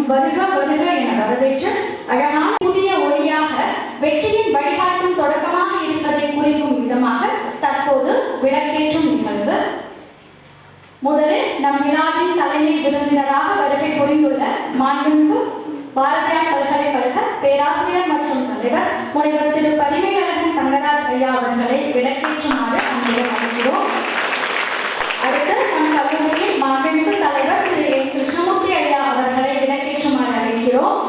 வருக வருக என வரவேற்று அழகான புதிய ஒளியாக வெற்றியின் வழிகாட்டும் தொடக்கமாக இருப்பதை குறிக்கும் விதமாக தற்போது விளக்கேற்றும் நிகழ்வு. முதலில் நம் விழாவின் தலைமை விருந்தினராக வருகை புரிந்துள்ள மாண்புமிகு பாரதியார் பல்கலைக்கழக பேராசிரியர் மற்றும் தலைவர் முனைவர் திரு பரிமையழகன் தங்கராஜ் ஐயா அவர்களை விளக்கேற்றுமாறு அன்புடன் அழைக்கிறோம். அடுத்து நம் கல்லூரியின் மாண்புமிகு தலைவர் திரு என் கிருஷ்ணமூர்த்தி ஐயா அவர்களை விளக்கேற்றுமாறு அழைக்கிறோம்.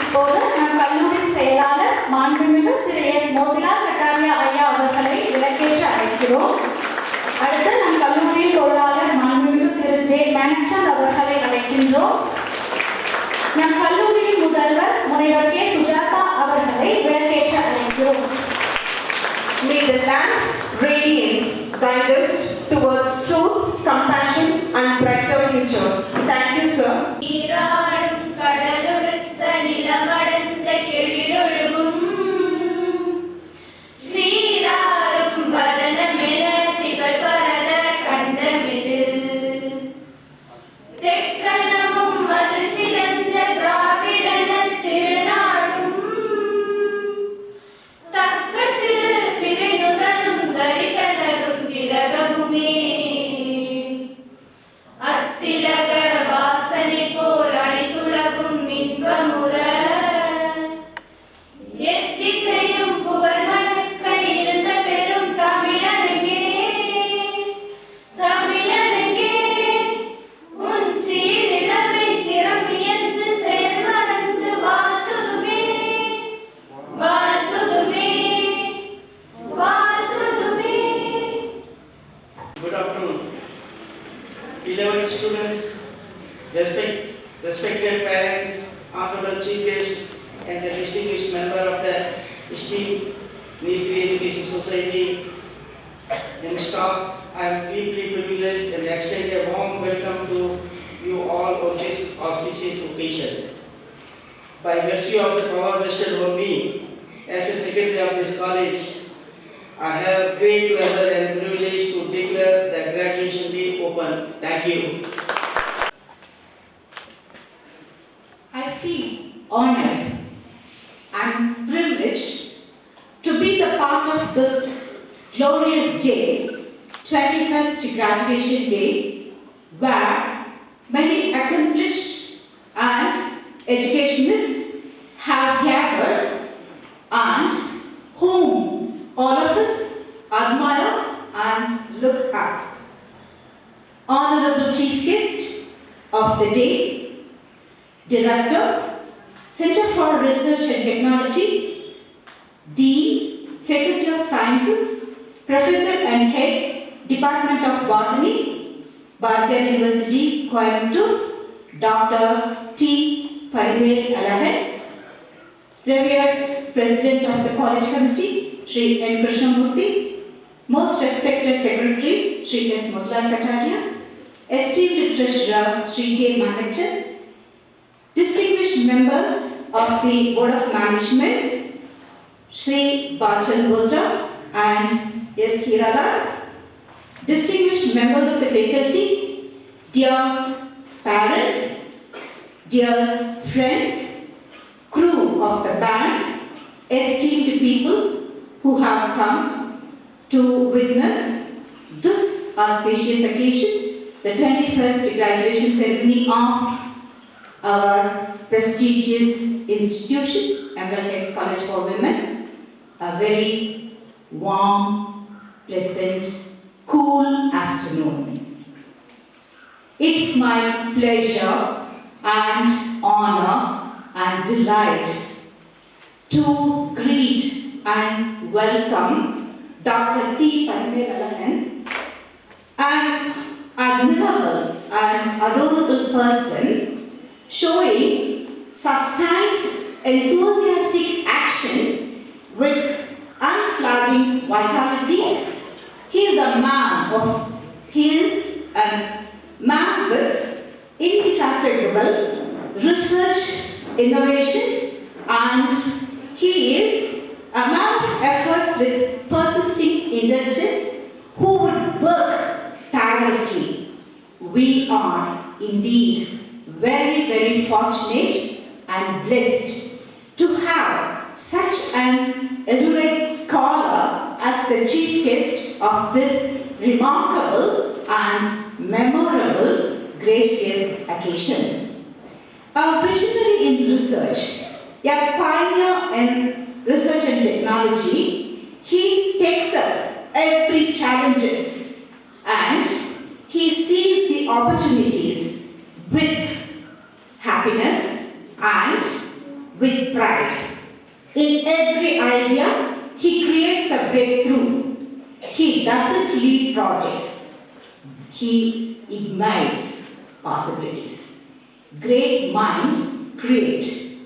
இப்போது நம் கல்லூரி செயலாளர் மாண்புமிகு திரு எஸ் மோதிலால் கட்டாரியா ஐயா அவர்களை விளக்கேற்று அழைக்கிறோம். அடுத்து நம் கல்லூரியின் பொருளாளர் மாண்புமிகு திரு ஜே மேனக்சந்த் அவர்களை அழைக்கின்றோம். நம் கல்லூரியின் முதல்வர் முனைவர் கே சுஜாதா அவர்களை விளக்கேற்ற அழைக்கிறோம். May the lamp's radiance guide us towards truth, compassion and brighter future. Thank you, sir. ஈராடும் கடலொடுத்த நிலமடந்த கெழிலொழுகும் சீராரும் வதனமென திகழ் பரத கண்டமிது தெக்கனமும் அது சிறந்த திராவிடன திருநாடும் தக்க சிறு பிறைநுதலும் தரிகனரும் திலகமுமே அத்திலக வாசனை போல் அணிதுலகும் இன்பமுற எத்திசையும் புகழ் மணக்க இருந்த பெரும் தமிழனங்கே தமிழனங்கே உன் சீரிழமை திறம் வியந்து செயல் மறந்து வாழ்த்துதுமே வாழ்த்துதுமே வாழ்த்துதுமே. Good afternoon, beloved students, respected parents, honorable chief guest, and the distinguished member of the esteemed Nilgiri Education Society and staff. I am deeply privileged and extend a warm welcome to you all on this auspicious occasion. By virtue of the power vested on me as a secretary of this college, I have great pleasure and privilege to declare the graduation day open. Thank you. I feel honored and privileged to be the part of this glorious day, 21st graduation day, where many accomplished and educationists have gathered and whom all of us admire and look at. Honorable Chief Guest of the day, Director, Center for Research and Technology, Dean, Faculty of Sciences, Professor and Head, Department of Botany, Bharatiyar University, Coimbatore, Dr. T. Parimayalagan, Revered President of the College Committee, Sri N. Krishnamurthy, Most Respected Secretary, Sri S. Mottilal Kataria, Esteemed Treasurer, Sri J. Manekchan, distinguished members of the Board of Management, Sri Bachal Bodra and S. Hirala, distinguished members of the faculty, dear parents, dear friends, crew of the band, esteemed people who have come to witness this auspicious occasion, the 21st graduation ceremony of our prestigious institution, Emerald Heights College for Women. A very warm, pleasant, cool afternoon. It's my pleasure and honor and delight to greet and welcome Dr. T. Parimayalagan, an admirable and adorable person showing sustained enthusiastic action with unflagging vitality. He is a man with indefatigable research innovations, and he is a man of efforts with persisting intelligence who would work tirelessly. We are indeed very fortunate and blessed to have such an erudite scholar as the chief guest of this remarkable and memorable gracious occasion. A visionary in research, a pioneer in research and technology, he takes up every challenges and he sees the opportunities with happiness and with pride. In every idea, he creates a breakthrough. He doesn't lead projects. He ignites possibilities. Great minds create.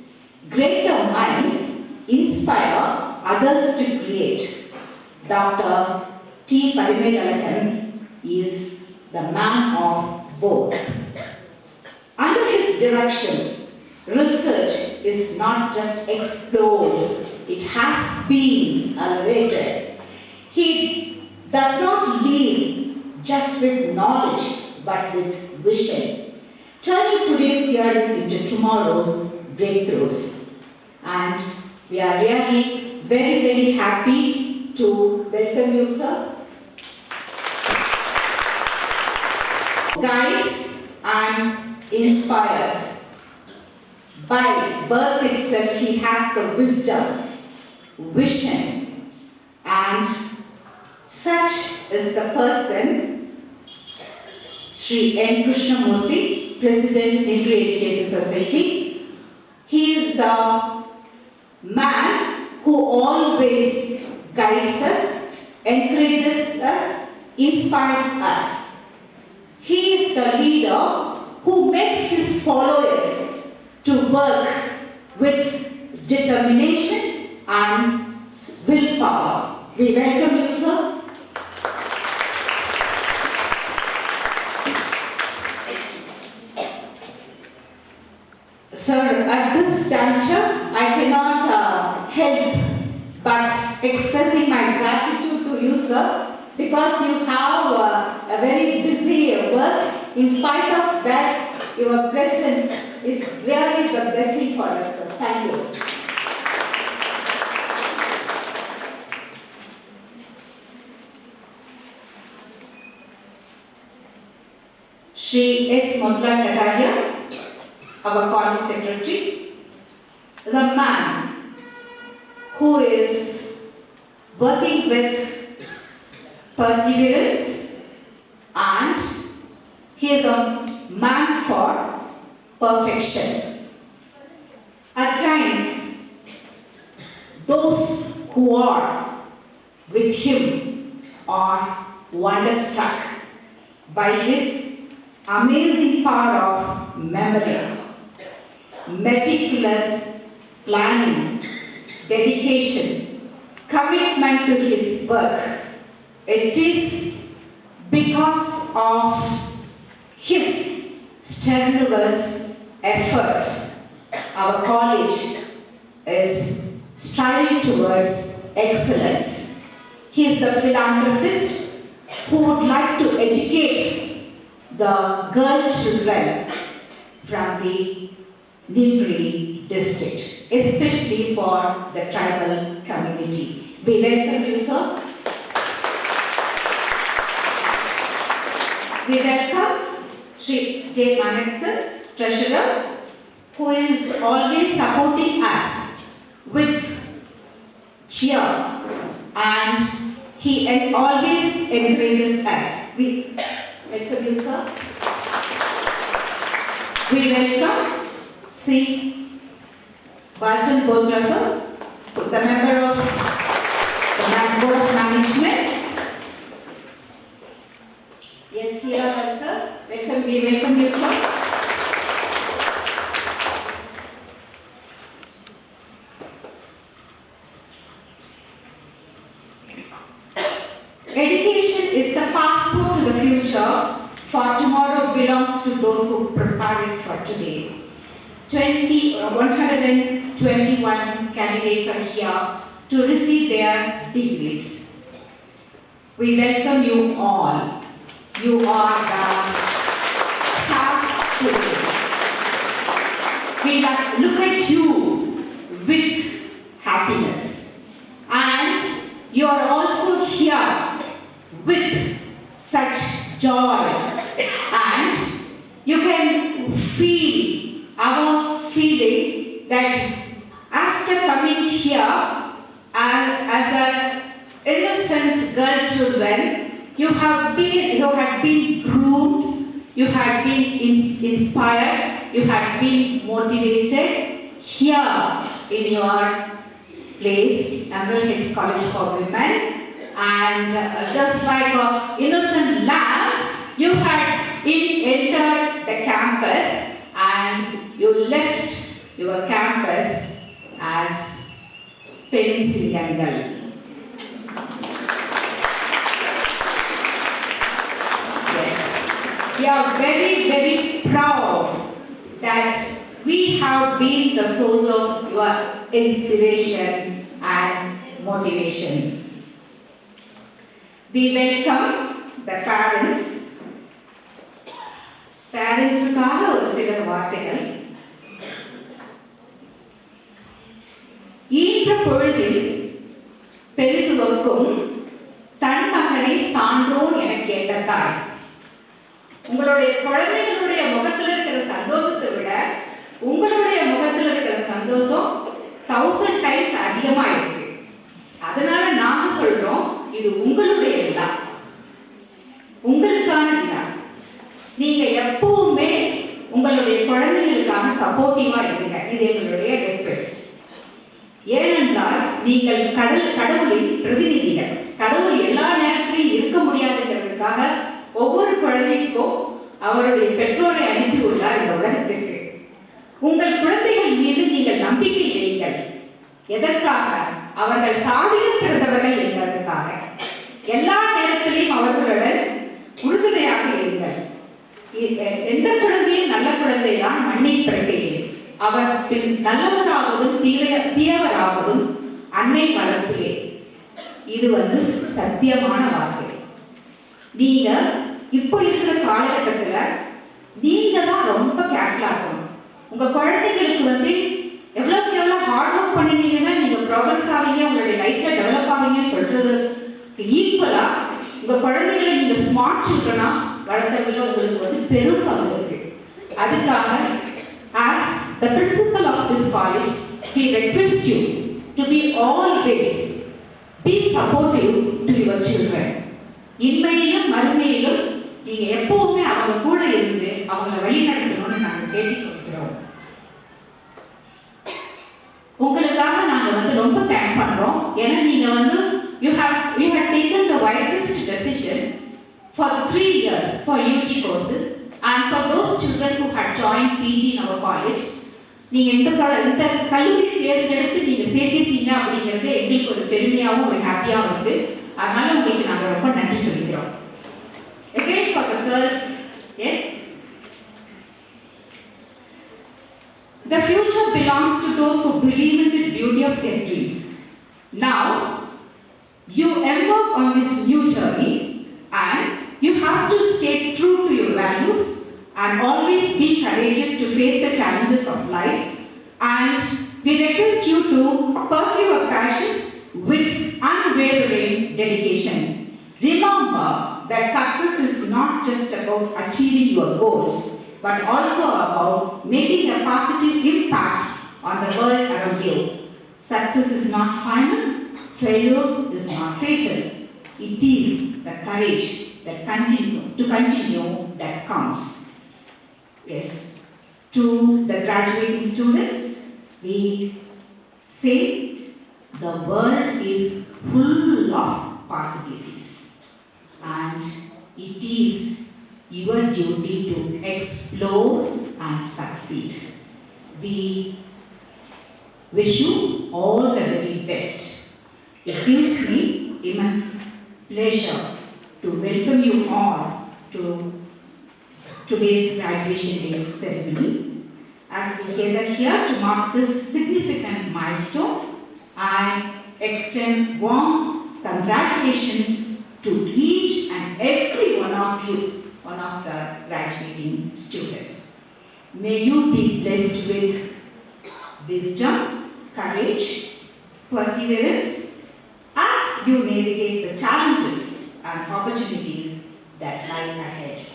Greater minds inspire others to create. Dr. T. Parimelalagan is the man of both. Under his direction, research is not just explored, it has been elevated. He does not lead just with knowledge, but with vision, turning today's theories into tomorrow's breakthroughs. And we are really very happy to welcome you, sir. Guides and inspires. By birth itself, he has the wisdom, vision, and such is the person, Sri N. Krishnamurthy, President, Nilgiri Education Society. He is the man who always guides us, encourages us, inspires us. He is the leader who makes his followers to work with determination and willpower. We welcome you, sir. Sir, at this juncture, I cannot help but expressing my gratitude to you, sir, because you have a very busy work. In spite of that, your presence is really the blessing for us, sir. Thank you. Shri S. Motilal Kataria, our college secretary, is a man who is working with perseverance, and he is a man for perfection. At times, those who are with him are wonderstruck by his amazing power of memory, meticulous planning, dedication, commitment to his work. It is because of his strenuous effort our college is striving towards excellence. He is the philanthropist who would like to educate the girl children from the Nilgiri district, especially for the tribal community. We welcome you, sir. We welcome Sri J. Manak sir, Treasurer, who is always supporting us with cheer, and he always encourages us. We welcome you, sir. We welcome Sri Balchan Botra sir, the member of the Board of Management. Yes, here are sir. Welcome, we welcome you, sir. Education is the passport to the future, for tomorrow belongs to those who prepare it for today. 121 candidates are here to receive their degrees. We welcome you all. You are the star students. we look at you with happiness. And you are also here with such joy. And you can feel our feeling that after coming here as an innocent girl children, you had been groomed, you had been inspired, you had been motivated here in your place, Emerald Hills College for Women. And just like innocent lambs, you had entered the campus and you left your campus as Peninsuliangal. Yes, we are very, very proud that we have been the source of your inspiration and motivation. We welcome the parents. Parents-க்காக ஒரு சில வார்த்தைகள். ஈன்ற பொழுதில் பெரிதுவக்கும் தன் மகனை சான்றோன் என கேட்ட தாய். உங்களுடைய குழந்தைகளுடைய முகத்தில் இருக்கிற சந்தோஷத்தை விட உங்களுடைய முகத்தில் இருக்கிற சந்தோஷம் 1000 times அதிகமா இருக்கு. அதனால நாம சொல்றோம், இது உங்களுடைய விழா, உங்களுக்கான விழா. நீங்க எப்பவுமே உங்களுடைய குழந்தைகளுக்காக சப்போர்ட்டிவா இருங்க. இது எங்களுடைய ரெக்வெஸ்ட். ஏனென்றால் நீங்கள் கடவுளின் பிரதிநிதிகள். கடவுள் எல்லா நேரத்திலும் இருக்க முடியாதுங்கிறதுக்காக ஒவ்வொரு குழந்தைக்கும் அவருடைய பெற்றோரை அனுப்பி உள்ளார் இந்த உலகத்திற்கு. உங்கள் குழந்தைகள் மீது நீங்கள் நம்பிக்கை வையுங்கள். எதற்காக? அவர்கள் சாதிக்க பிறந்தவர்கள் என்பதற்காக. எல்லா நேரத்திலையும் அவர்களுடன் உறுதுணையாக இருங்கள். எந்த குழந்தையும் நல்ல குழந்தைதான் மண்ணில் பிறக்கையில். அவர் பின் நல்லவராவதும் தீயவராவதும் அன்னை வளர்ப்பிலே. இது சத்தியமான வார்த்தை. நீங்க இப்போ இருக்கிற காலகட்டத்துல நீங்க தான் ரொம்ப கேர்ஃபுல்லா இருக்கணும். உங்க குழந்தைகளுக்கு எவ்வளவுக்கு எவ்வளவு ஹார்ட் ஒர்க் பண்ணினீங்கன்னா நீங்க ப்ராக்ரஸ் ஆவீங்க, உங்களுடைய லைஃப்ல டெவலப் ஆவீங்கன்னு சொல்றதுக்கு ஈக்குவலா உங்க குழந்தைகளை நீங்க ஸ்மார்ட் சில்ட்ரனா வளர்த்ததுல உங்களுக்கு பெரும் பங்கு இருக்கு. அதுக்காக as the principal of this college, we request you to be always be supportive to your children. இன்மையிலும் மறுமையிலும் நீங்க எப்பவுமே அவங்க கூட இருந்து அவங்களை வழி நடத்தணும்னு நாங்க கேட்டுக்கொள்கிறோம். உங்களுக்காக நாங்க ரொம்ப தேங்க் பண்றோம். ஏன்னா நீங்க you have taken the wisest decision for the 3 years for UG courses and for those children who had joined PG in our college. நீங்க இந்த கல்லூரி தேர்ந்தெடுத்து நீங்க சேர்த்திட்டீங்க அப்படிங்கிறது எங்களுக்கு ஒரு பெருமையாகவும் ஒரு ஹாப்பியாகவும் இருக்கு. அதனால உங்களுக்கு நாங்க ரொம்ப நன்றி சொல்லிக்கிறோம். Again for the girls, yes. The future belongs to those who believe in the beauty of their dreams. Now, you embark on this new journey and you have to stay true to your values and always be courageous to face the challenges of life. And we request you to pursue your passions with unwavering dedication. Remember that success is not just about achieving your goals, but also about making a positive impact on the world around you. Success is not final, failure is not fatal. It is the courage that continue that counts. Yes, to the graduating students, we say the world is full of possibilities and it is your duty to explore and succeed. We wish you all the very best. It gives me immense pleasure to welcome you all to today's graduation day ceremony. As we gather here to mark this significant milestone, I extend warm congratulations to each and every one of you, one of the graduating students. May you be blessed with wisdom, courage, perseverance as you navigate the challenges and opportunities that lie ahead.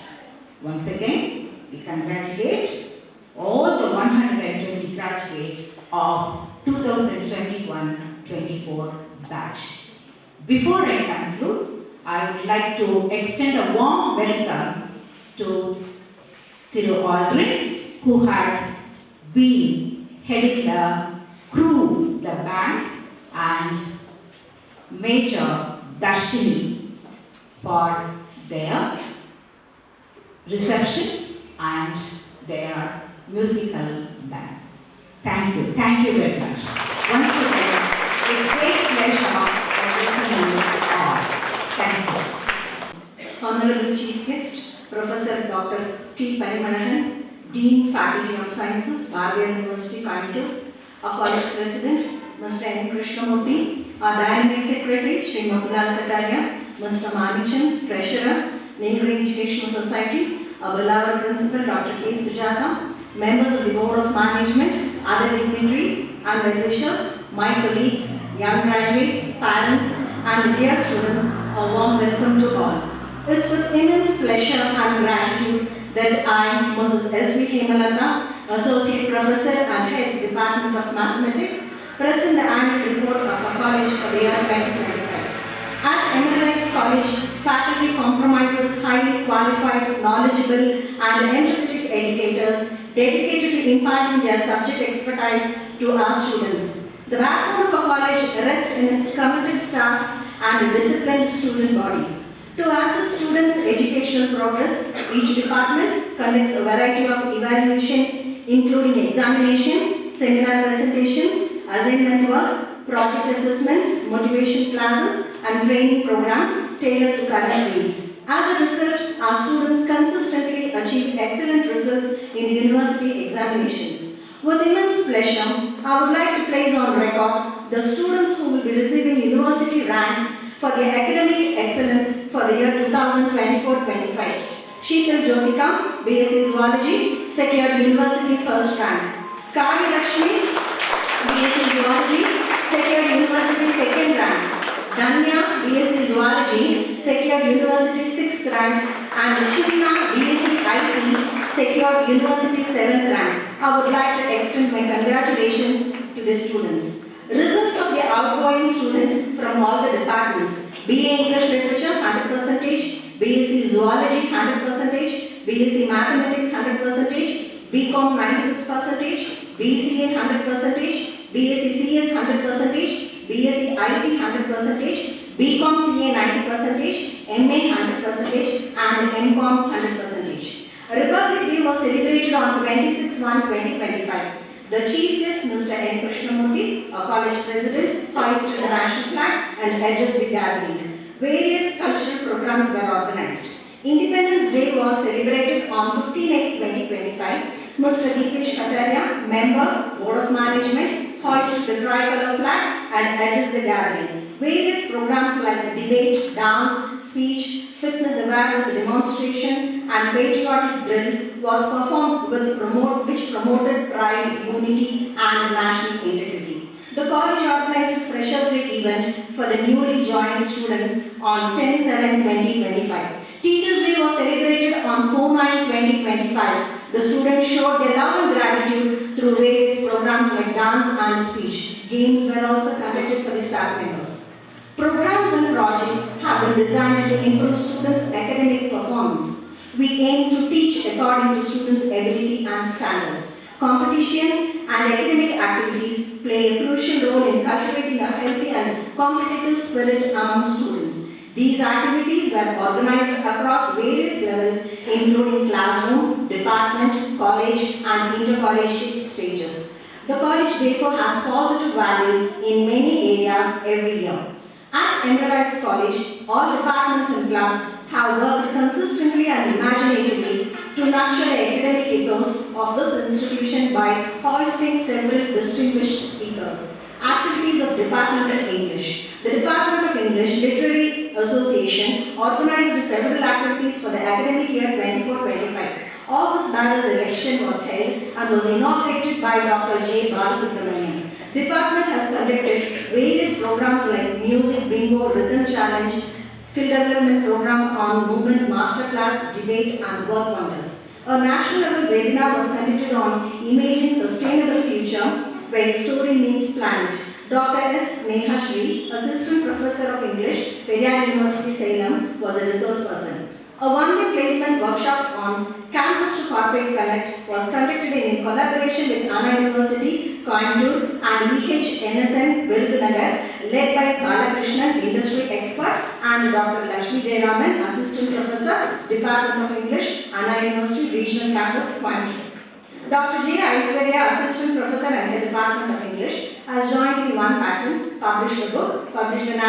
Once again, we congratulate all the 120 graduates of 2021-24 batch. Before I conclude, I would like to extend a warm welcome to Thiru Aldrin, who had been heading the crew, the band, and Major Darshini for their reception and their musical band. Thank you very much. Once again, a great pleasure of welcoming you all. Thank you. Honorable Chief Guest, Professor Dr. T. Parimanahan, Dean, Faculty of Sciences, Bharatiya University, Coimbatore, our College President, Mr. N. Krishnamurthy, our Dynamic Secretary, Shri Motilal Kataria, Mr. Manichan, Treasurer, Nilgiri Educational Society, our beloved Principal, Dr. K. Sujata, members of the Board of Management, other dignitaries and well-wishers, my colleagues, young graduates, parents, and dear students, a warm welcome to all. It's with immense pleasure and gratitude that I, Mrs. S.V. Hemalata, Associate Professor and Head Department of Mathematics, present the annual report of our college for the year 2025. At Emerald College, faculty comprises highly qualified, knowledgeable, and empathetic educators dedicated to imparting their subject expertise to our students. The backbone of a college rests in its committed staffs and a disciplined student body. To assess students' educational progress, each department conducts a variety of evaluation, including examination, seminar presentations, assignment work, project assessments, motivation classes, and training program tailored to current needs. As a result, our students consistently achieve excellent results in the university examinations. With immense pleasure, I would like to place on record the students who will be receiving university ranks for their academic excellence for the year 2024-25. Sheetal Jyotika, BSc Zoology, secured university first rank. Kali Lakshmi, BSc Zoology, secured university second rank. Danya, BSc Zoology, secured university 6th rank, and Shivna, BSc IT, secured university 7th rank. I would like to extend my congratulations to the students. Results of the outgoing students from all the departments: BA English Literature 100%, BSc Zoology 100%, BSc Mathematics 100%, BCom 96%, BCA 100%, BSc CS 100%, BSc IT 100%, BCom CA 90%, MA 100%, and MCom 100%. Republic Day was celebrated on 26/1/2025. The Chief Guest, Mr. N. Krishnamurthy, our college president, hoisted the national flag and addressed the gathering. Various cultural programs were organized. Independence Day was celebrated on 15/8/2025. Mr. Deepesh Kataria, member, Board of Management, hoisted the tricolor flag and addressed the gathering. Various programs like debate, dance, speech, fitness awareness demonstration, and patriotic drill was performed which promoted pride, unity, and national integrity. The college organized a Freshers' Day event for the newly joined students on 10/7/2025. Teachers' Day was celebrated on 4/9/2025. The students showed their love and gratitude through various programs like dance and speech. Games were also conducted for the staff members. Programs and projects have been designed to improve students' academic performance. We aim to teach according to students' ability and standards. Competitions and academic activities play a crucial role in cultivating a healthy and competitive spirit among students. These activities were organized across various levels, including classroom, department, college, and inter-college stages. The college therefore has positive values in many areas every year. At Emerald College, all departments and clubs have worked consistently and imaginatively to nurture the academic ethos of this institution by hoisting several distinguished speakers. Activities of Department of English. The Department of English Literary Association organized several activities for the academic year 24-25. Office bearers election was held and was inaugurated by Dr. J. Balasubramanian. Department has conducted various programs like Music Bingo, Rhythm Challenge, Skill Development Program on Movement Masterclass, Debate and Work Wonders. A national level webinar was conducted on Imaging Sustainable Future, where Story Means Planet. Dr. S. Nehashri, Assistant Professor of English, Periyar University, Salem, was a resource person. A one-day placement workshop on Campus to Corporate Connect was conducted in collaboration with Anna University, Coimbatore and VHNSN, Virudhunagar, led by Balakrishnan, industry expert, and Dr. Lakshmi Jayaraman, Assistant Professor, Department of English, Anna University, Regional Campus, Coimbatore. Dr. J. Aishwarya, Assistant Professor at the Department of English, has joined in one pattern, published a book, published an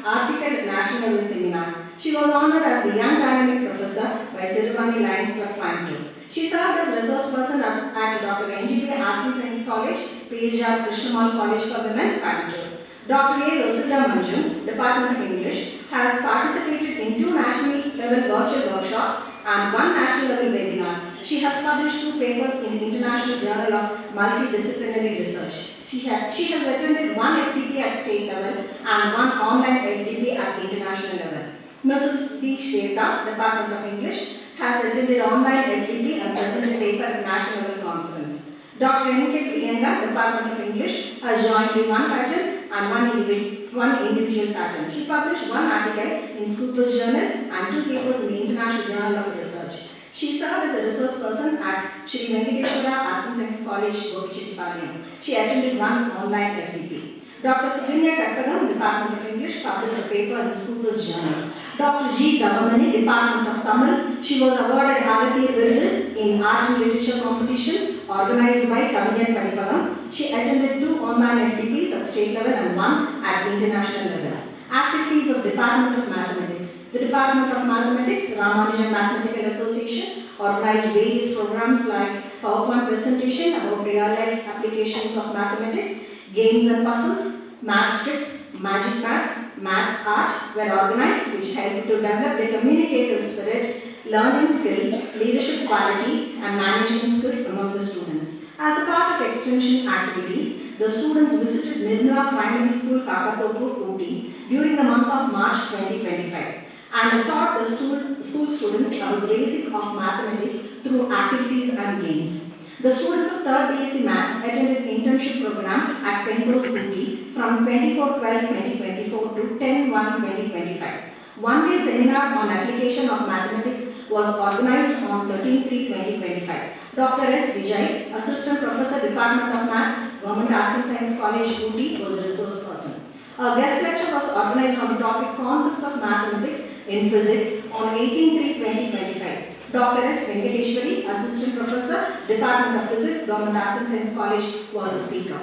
article at National Level Seminar. She was honored as the Young Dynamic Professor by Sirvani Lions Club, Coimbatore. She served as resource person at Dr. NGP Arts and Science College, PHR Krishnamal College for Women, Coimbatore. Dr. A. Rosilla Manjum, Department of English, has participated in 2 national level virtual workshops and 1 national level webinar. She has published 2 papers in the International Journal of Multidisciplinary Research. She has attended 1 FDP at state level and 1 online FDP at international level. Mrs. P. Shweta, Department of English, has attended online FDP and presented paper at national level conference. Dr. N.K. Priyanka, Department of English, has joined in 1 pattern and 1 individual pattern. She published 1 article in Scopus Journal and 2 papers in the International Journal of Research. She served as a resource person at Shri Venkateswara Arts and Science College, Gopichettipalayam. She attended 1 online FDP. Dr. Subinya Katkagam, Department of English, published a paper in Scopus Journal. Dr. G. Davamani, Department of Tamil, she was awarded Agathir Virudu in art and literature competitions organized by Kavinyan Padipagam. She attended 2 online FDPs at state level and 1 at international level. Activities of Department of Mathematics. The Department of Mathematics, Ramanujan Mathematical Association, organized various programs like PowerPoint presentation about real-life applications of mathematics, games and puzzles, maths tricks, magic maths, maths art were organized, which helped to develop the communicative spirit, learning skill, leadership quality and management skills among the students. As a part of extension activities, the students visited Nirmala Primary School, Kakatopur, Ooty during the month of March 2025 and taught the school students about basics of mathematics through activities and games. The students of 3rd BSc Maths attended internship program at Penrose, Ooty from 24/12/2024 to 10/1/2025. One-day seminar on application of mathematics was organized on 13/3/2025. Dr. S. Vijay, Assistant Professor, Department of Maths, Government Arts and Science College, Ooty, was a resource person. A guest lecture was organized on the topic Concepts of Mathematics in Physics on 18/3/2025. Dr. S. Venkateshwari, Assistant Professor, Department of Physics, Government Arts and Science College, was a speaker.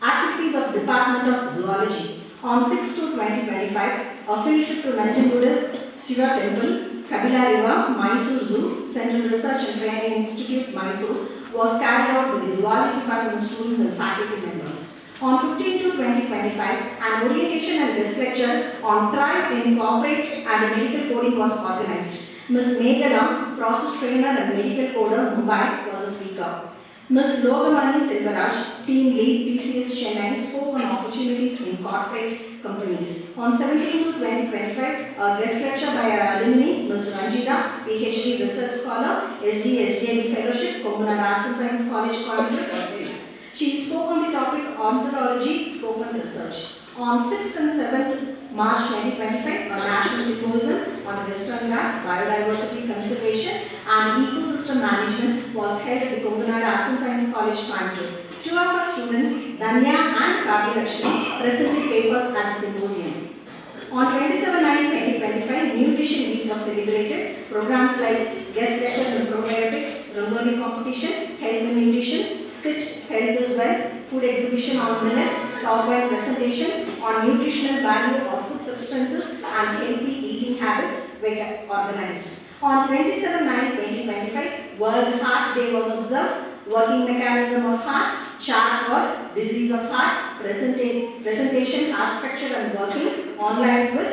Activities of Department of Zoology. On 6/2/2025, a field trip to Nanjangoodu Shiva Temple, Kabila River, Mysore Zoo, Central Research and Training Institute, Mysore, was carried out with the Zoology Department students and faculty members. On 15/2/2025, an orientation and guest lecture on Thrive in Corporate and Medical Coding was organized. Ms. Meghala, process trainer and medical coder, Mumbai, was a speaker. Ms. Logamani Silvaraj, team lead, PCS Chennai, spoke on opportunities in corporate companies. On 17/2/2025, a guest lecture by our alumni, Ms. Ranjita, PhD research scholar, SGSDL Fellowship, Kogunar Arts and Science College, Coimbatore, was held. She spoke on the topic Ontology, Scope and Research. On 6th and 7th March 2025, a national symposium on the Western Ghats, biodiversity conservation and ecosystem management was held at the Kogunar Arts and Science College, Coimbatore. 2 of our students, Danya and Kavya Lakshmi, presented papers at the symposium. On 27/9/2025, Nutrition Week was celebrated. Programs like guest lecture on probiotics, Rangoli competition, health and nutrition, skit, health is wealth, food exhibition on millets, PowerPoint presentation on nutritional value of food substances and healthy eating habits were organized. On 27/9/2025, World Heart Day was observed. Working mechanism of heart, chart or disease of heart, presentation, art structure and working, online quiz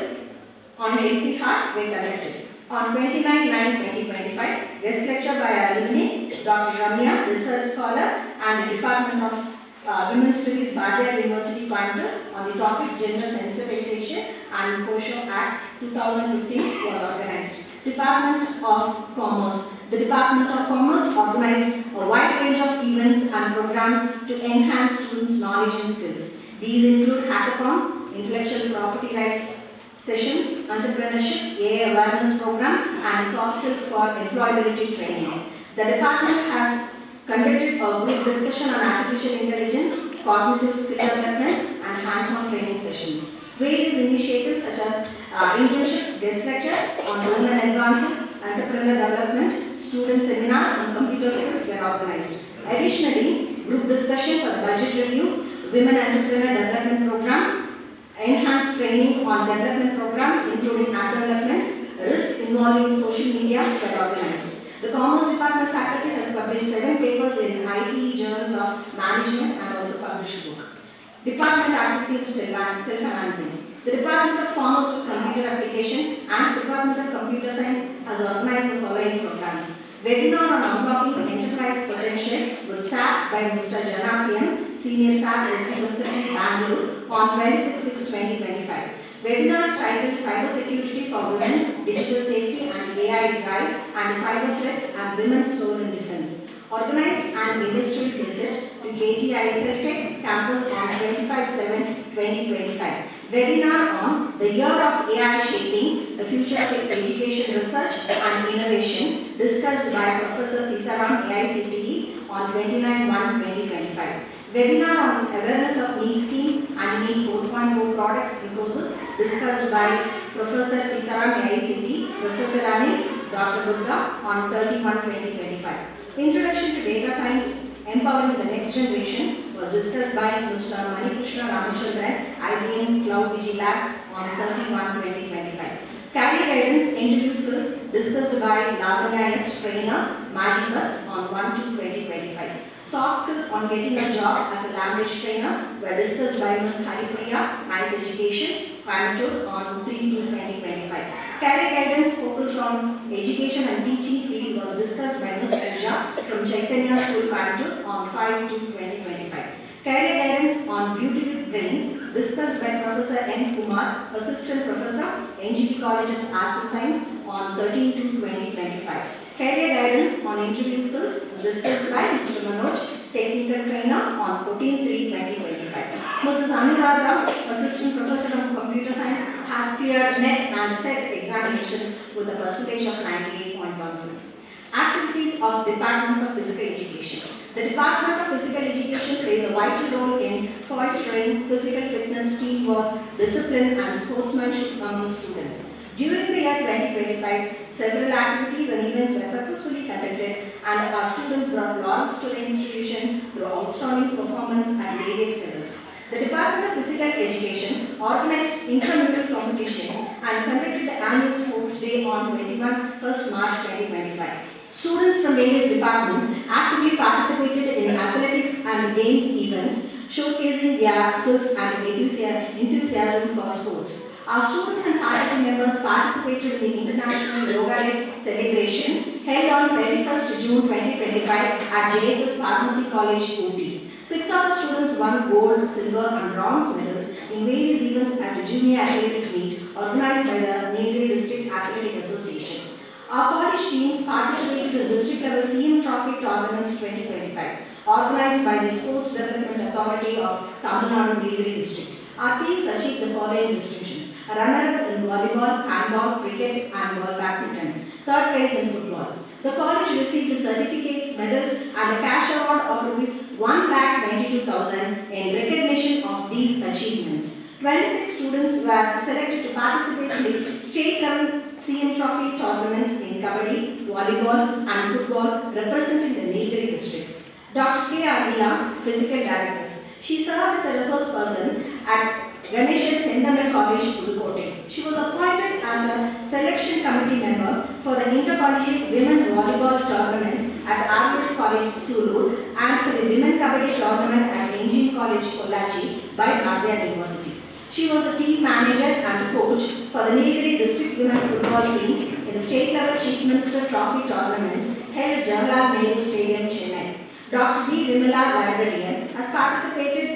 on healthy heart were conducted. On 29/9/2025, guest lecture by alumni Dr. Ramya, Research Scholar, and the Department of Women's Studies, Bardea University, Coimbatore, on the topic Gender Sensitization and Posho Act 2015 was organized. Department of Commerce. The Department of Commerce organized a wide range of events and programs to enhance students' knowledge and skills. These include hackathon, intellectual property rights sessions, entrepreneurship, AI awareness program, and soft skill for employability training. The department has conducted a group discussion on artificial intelligence, cognitive skill developments, and hands-on training sessions. Various initiatives such as internships, guest lecture on women advances, entrepreneur development, student seminars on computer skills were organized. Additionally, group discussion for the budget review, women entrepreneur development program, enhanced training on development programs including app development, risk involving social media were organized. The Commerce Department faculty has published 7 papers in IPE journals of management and also published a book. Department activities of self-financing. The Department of Commerce with Computer Application and Department of Computer Science has organized the following programs. Webinar on Unlocking Enterprise Potential with SAP by Mr. Janapiyam, Senior SAP SD Consultant, Bangalore on 26/6/2025. Webinars titled Cybersecurity for Women, Digital Safety and AI Drive and Cyber Threats and Women's Role in Defense. Organized an industrial visit to KTI Tech campus on 25/7/2025. Webinar on the Year of AI Shaping the Future of Education Research and Innovation discussed by Professor Sitaram AICTE on 29/1/2025. Webinar on Awareness of NEET Scheme and NEET 4.0 products and courses discussed by Professor Sitaram AICTE, Professor Anil, Dr. Gupta on 31/2025. Introduction to Data Science Empowering the Next Generation was discussed by Mr. Manikrishna Ramachandran, IBM Cloud Digi Labs on 31/2025. Career Guidance Interview Skills discussed by Lavanya S. Trainer, Magicus on 1/2/2025. Soft skills on getting a job as a language trainer were discussed by Ms. Haripriya, Nice Education, Coimbatore on 3/2/2025. Career guidance focused on education and teaching field was discussed by Ms. Raja from Chaitanya School, Coimbatore on 5/2/2025. Career guidance on beauty with brains discussed by Professor N. Kumar, Assistant Professor, NGP College of Arts and Science on 13/2/2025. Career guidance on interview skills was discussed by Mr. Manoj, Technical Trainer on 14/3/2025. Mrs. Anuradha, Assistant Professor of Computer Science, has cleared NET and SET examinations with a percentage of 98.16. Activities of Departments of Physical Education. The Department of Physical Education plays a vital role in fostering physical fitness, teamwork, discipline and sportsmanship among students. During the year 2025, several activities and events were successfully conducted and our students brought laurels to the institution through outstanding performance at various levels. The Department of Physical Education organized intramural competitions and conducted the annual Sports Day on 21st March 2025. Students from various departments actively participated in athletics and games events, showcasing their skills and enthusiasm for sports. Our students and faculty members participated in the International Yoga Day celebration held on 21st June 2025 at JSS Pharmacy College, Ooty. 6 of our students won gold, silver and bronze medals in various events at the Junior Athletic Meet organized by the Nilgiri District Athletic Association. Our college teams participated in district level CM Trophy tournaments 2025 organized by the Sports Development Authority of Tamil Nadu Nilgiri District. Our teams achieved the following distinctions: a runner-up in volleyball, handball, cricket and ball badminton, 3rd prize in football. The college received certificates, medals and a cash award of ₹1,92,000 in recognition of these achievements. 26 students were selected to participate in the state level CM Trophy tournaments in Kabaddi, volleyball and football representing the Nilgiri districts. Dr. K. Avila, Physical Directress. She served as a resource person at Ganesha Sendamil College, Pudukkottai. She was appointed as a selection committee member for the Intercollegiate Women Volleyball Tournament at RVS College, Sulur and for the Women Kabaddi Tournament at Engine College, Pollachi by Bardea University. She was a team manager and coach for the Nilgiri District Women's Football Team in the state level Chief Minister Trophy Tournament held at Jawaharlal Nehru Stadium, Dr. D. Vimala, librarian, has participated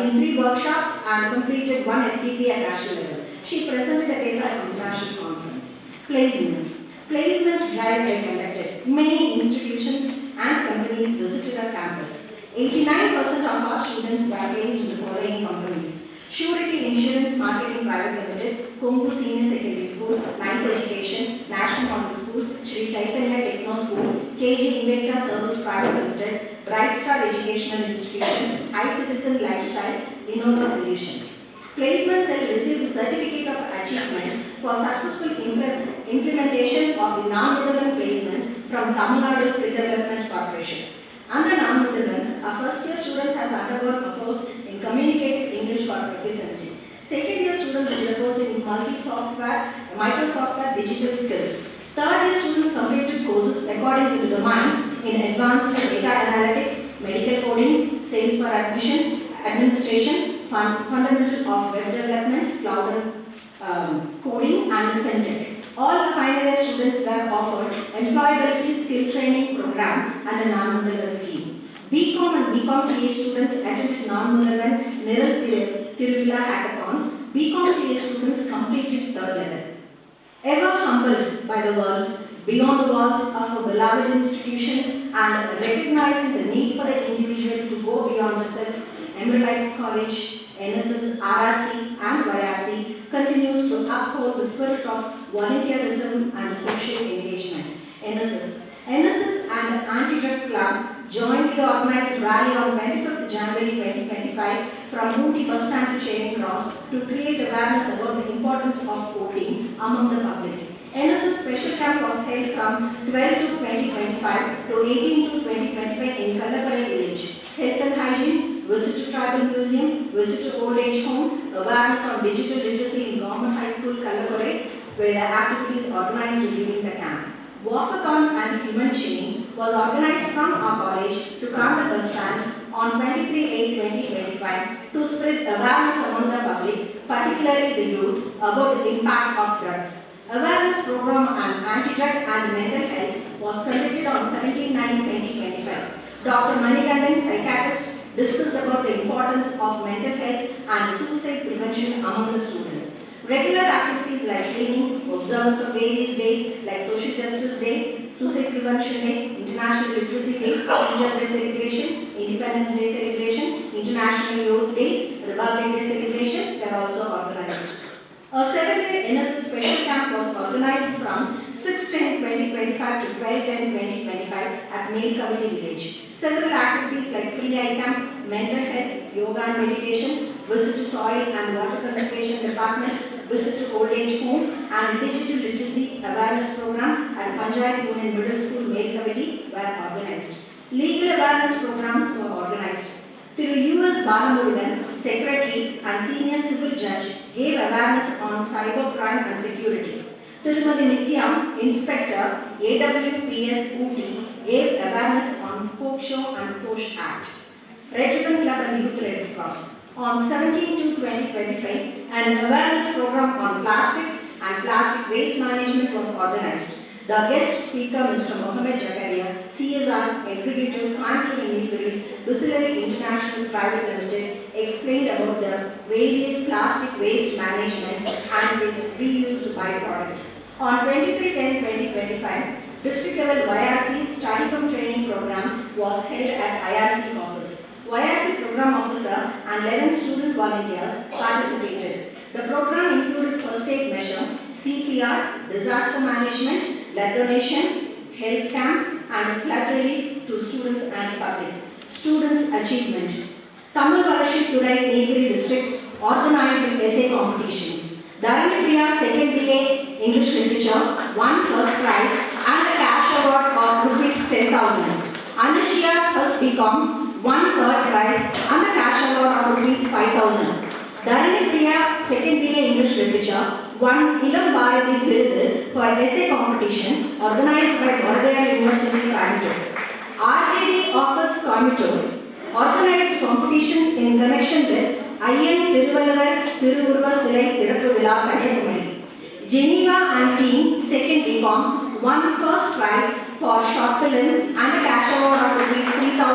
in 3 workshops and completed 1 FDP at national level. She presented a paper at international conference. Placements. Placement drive were conducted. Many institutions and companies visited our campus. 89% of our students were placed in the following companies: Surety Insurance Marketing Private Limited, Kongu Senior Secondary School, Nice Education, National Model School, Sri Chaitanya Techno School, KG Invicta Service Private Limited, Bright Star Educational Institution, iCitizen Lifestyles, Innova Solutions. Placement Cell received a certificate of achievement for successful implementation of the non-government placements from Tamil Nadu Skill Development Corporation. Under non-government, our first year students has undergone a course in communicative English for proficiency. Second year students did a course in Microsoft digital skills. Third year students completed courses according to the domain in advanced data analytics, medical coding, sales for admission, administration, fundamental of web development, cloud coding and fintech. All the final year students were offered employability skill training program and a non-Mudalvan scheme. BCom and BCom CA students attended non-Mudalvan Niral Tiruvilla Hackathon. BCom CA students completed 3rd level. Ever humbled by the world, beyond the walls of a beloved institution and recognizing the need for the individual to go beyond the self, Emirates College, NSS, RRC and YRC continues to uphold the spirit of volunteerism and social engagement. NSS and Anti-Drug Club joined the organized rally on 25th January 2025 from Mooty Bus Stand to Charing Cross to create awareness about the importance of voting among the public. NSS special camp was held from 12 to 2025 to 18 to 2025 in Kallakare village. Health and hygiene, visit to tribal museum, visit to old age home, awareness on digital literacy in Government High School Kallakare, where the activities organized during the camp. Walkathon and human chain was organized from our college to Kandha bus stand on 23/8/2025 to spread awareness among the public, particularly the youth, about the impact of drugs. Awareness program on anti-drug and mental health was conducted on 17/9/2025. Dr. Manikandan, psychiatrist, discussed about the importance of mental health and suicide prevention among the students. Regular activities like training, observance of various days like Social Justice Day, Suicide Prevention Day, International Literacy Day, Teachers Day celebration, Independence Day celebration, International Youth Day, Republic Day celebration were also organized. A 7-day NSS special camp was organized from 6/10/2025 to 12/10/2025 at Melkavati village. Several activities like free eye camp, mental health, yoga and meditation, visit to soil and water conservation department, visit to old age home and digital literacy awareness program at Panchayat Union Middle School Melkavati were organized. Legal awareness programs were organized. Thiru U.S. Balamurugan, Secretary and Senior Civil Judge, gave awareness on cybercrime and security. Tirumati Nitya, Inspector, AWPS Ooty, gave awareness on POCSO and POSH Act. Red Ribbon Club and Youth Red Cross. On 17/2/2025, an awareness program on plastics and plastic waste management was organized. The guest speaker, Mr. Mohammed Jakaria, CSR Executive, Coimbatore Nilgiris, Bisleri International Private Limited, explained about the various plastic waste management and its reused byproducts. On 23/10/2025, district level YRC Studycom training program was held at IRC office. YRC program officer and 11 student volunteers participated. The program included first aid measure, CPR, disaster management, blood donation, health camp and flood relief to students and public. Students' achievement. Tamil Varashi Thurai Nilgiri district organized essay competitions. Dharani Priya second BA English literature won first prize and a cash award of ₹10,000. Anushya first BCom won third prize and a cash award of ₹5,000. Dharani Priya second BA English literature won Ilam Bharati Virudu for essay competition organized by Bordaya University, Coimbatore. RJD office Coimbatore organized competitions in connection with IN Thiruvalluvar Thiruvuruva Silai Thirappu Vila Kanyakumari. Geneva and team second BCom won first prize for short film and a cash award of ₹3,000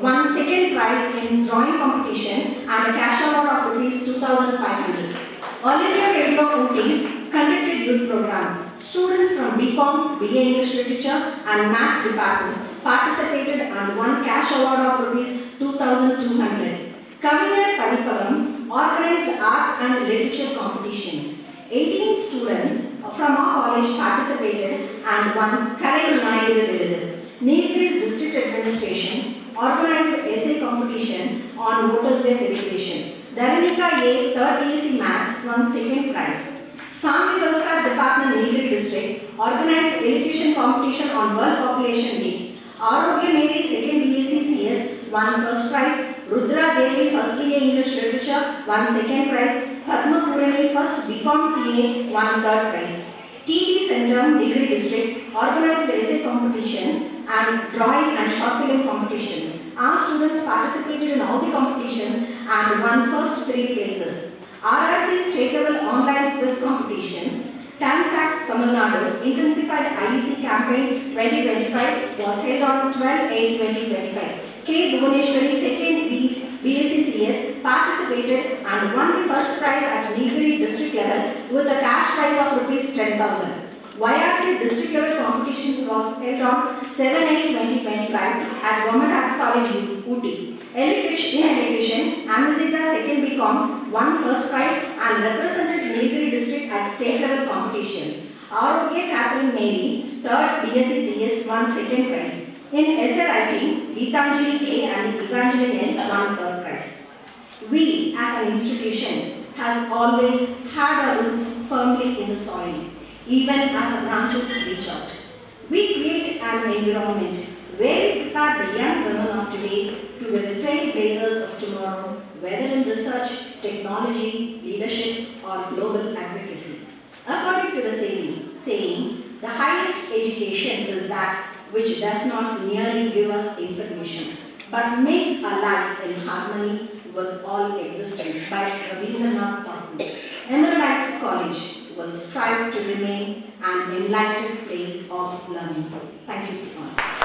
won second prize in drawing competition and a cash award of rupees 2,500. All India Radio Ooty conducted youth program. Students from BCom, BA English Literature and Maths departments participated and won cash award of rupees 2,200. Kavinyar Padipagam organized art and literature competitions. 18 students from our college participated and won Kalai Nayir Virudu. Nilgiris District Administration organized essay competition on Voters' Day celebration. Dharanika A, 3rd DSC Maths won second prize. Family Welfare Department Nilgiri District organized education competition on World Population Day. Arogya Mary 2nd BSc CS won first prize. Rudra Devi 1st BA English Literature won second prize. Padma Purani 1st BCom CA won third prize. TD Center Nilgiri District organized essay competition and drawing and short film competitions. Our students participated in all the competitions and won first 3 places. RRC State Level Online Quiz Competitions. TANSACS Tamil Nadu Intensified IEC Campaign 2025 was held on 12/8/2025. K. Bhuvaneshwari 2nd BSc CS participated and won the first prize at Nilgiri district level with a cash prize of rupees 10,000. YRC district level competitions was held on 7/8/2025 at Government Arts College, Ooty. In education, Amazita 2nd BCom won first prize and represented Nilgiri district at state level competitions. Arogya Catherine Mary 3rd BSc CS won second prize. In essay writing, Geetanjali K and Geetanjali N won third prize. We as an institution has always had our roots firmly in the soil, even as our branches reach out. We create an environment where we prepare the young women of today to be the trailblazers of tomorrow, whether in research, technology, leadership, or global advocacy. According to the saying, the highest education is that which does not merely give us information, but makes our life in harmony with all existence. By Rabindranath Tagore. Emeritus College will strive to remain an enlightened place of learning. Thank you to all.